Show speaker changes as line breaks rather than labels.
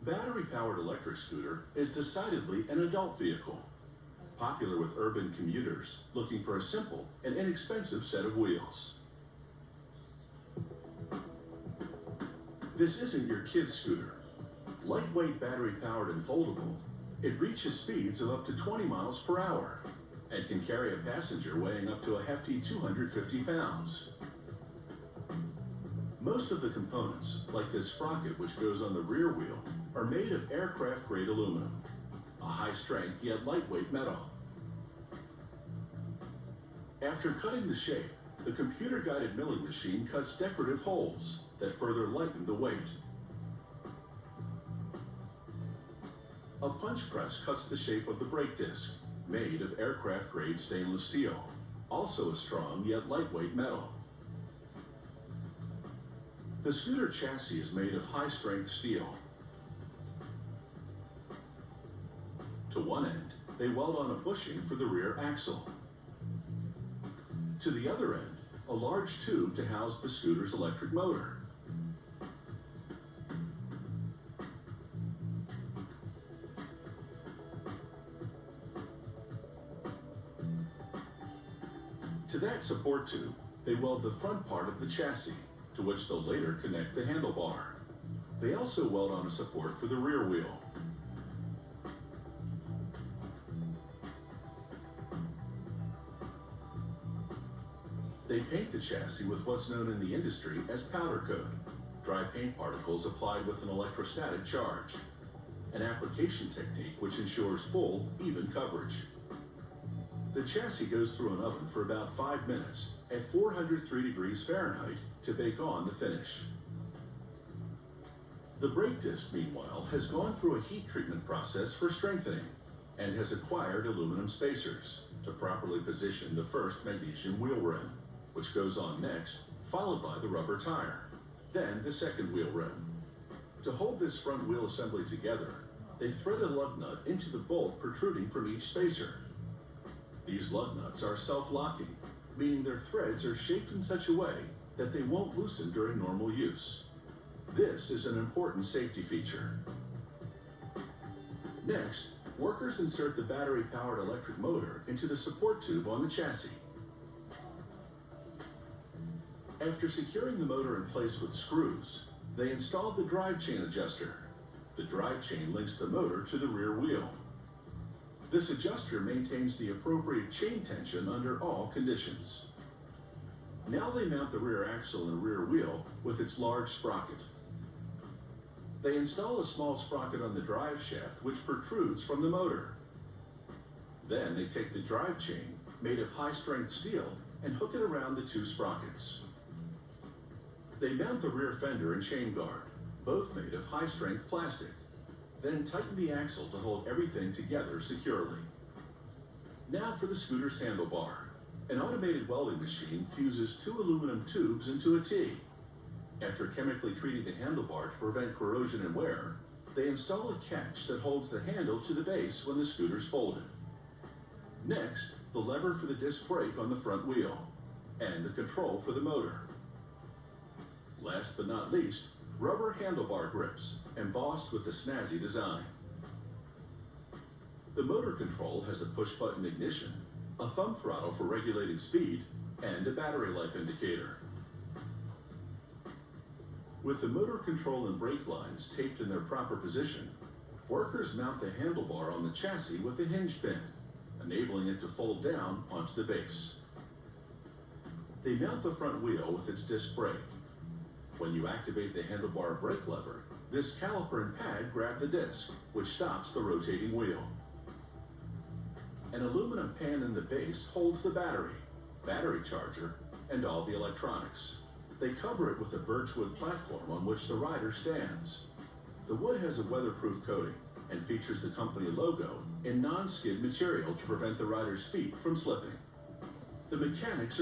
Battery-powered electric scooter is decidedly an adult vehicle, popular with urban commuters looking for a simple and inexpensive set of wheels. This isn't your kid's scooter. Lightweight, battery-powered, and foldable, it reaches speeds of up to 20 miles per hour and can carry a passenger weighing up to a hefty 250 pounds. Most of the components, like this sprocket which goes on the rear wheel, are made of aircraft-grade aluminum, a high-strength yet lightweight metal. After cutting the shape, the computer-guided milling machine cuts decorative holes that further lighten the weight. A punch press cuts the shape of the brake disc, made of aircraft-grade stainless steel, also a strong yet lightweight metal. The scooter chassis is made of high-strength steel. To one end, they weld on a bushing for the rear axle. To the other end, a large tube to house the scooter's electric motor. To that support tube, they weld the front part of the chassis, to which they'll later connect the handlebar. They also weld on a support for the rear wheel. They paint the chassis with what's known in the industry as powder coat, dry paint particles applied with an electrostatic charge, an application technique which ensures full, even coverage. The chassis goes through an oven for about 5 minutes at 403 degrees Fahrenheit to bake on the finish. The brake disc, meanwhile, has gone through a heat treatment process for strengthening and has acquired aluminum spacers to properly position the first magnesium wheel rim, which goes on next, followed by the rubber tire, then the second wheel rim. To hold this front wheel assembly together, they thread a lug nut into the bolt protruding from each spacer. These lug nuts are self-locking, meaning their threads are shaped in such a way that they won't loosen during normal use. This is an important safety feature. Next, workers insert the battery-powered electric motor into the support tube on the chassis. After securing the motor in place with screws, they installed the drive chain adjuster. The drive chain links the motor to the rear wheel. This adjuster maintains the appropriate chain tension under all conditions. Now they mount the rear axle and rear wheel with its large sprocket. They install a small sprocket on the drive shaft which protrudes from the motor. Then they take the drive chain, made of high-strength steel, and hook it around the two sprockets. They mount the rear fender and chain guard, both made of high-strength plastic. Then tighten the axle to hold everything together securely. Now for the scooter's handlebar. An automated welding machine fuses 2 aluminum tubes into a T. After chemically treating the handlebar to prevent corrosion and wear, they install a catch that holds the handle to the base when the scooter's folded. Next, the lever for the disc brake on the front wheel, and the control for the motor. Last but not least, rubber handlebar grips, embossed with the snazzy design. The motor control has a push-button ignition, a thumb throttle for regulating speed, and a battery life indicator. With the motor control and brake lines taped in their proper position, workers mount the handlebar on the chassis with a hinge pin, enabling it to fold down onto the base. They mount the front wheel with its disc brake. When you activate the handlebar brake lever, this caliper and pad grab the disc, which stops the rotating wheel. An aluminum pan in the base holds the battery charger, and all the electronics. They cover it with a birchwood platform on which the rider stands. The wood has a weatherproof coating and features the company logo in non-skid material to prevent the rider's feet from slipping. The mechanics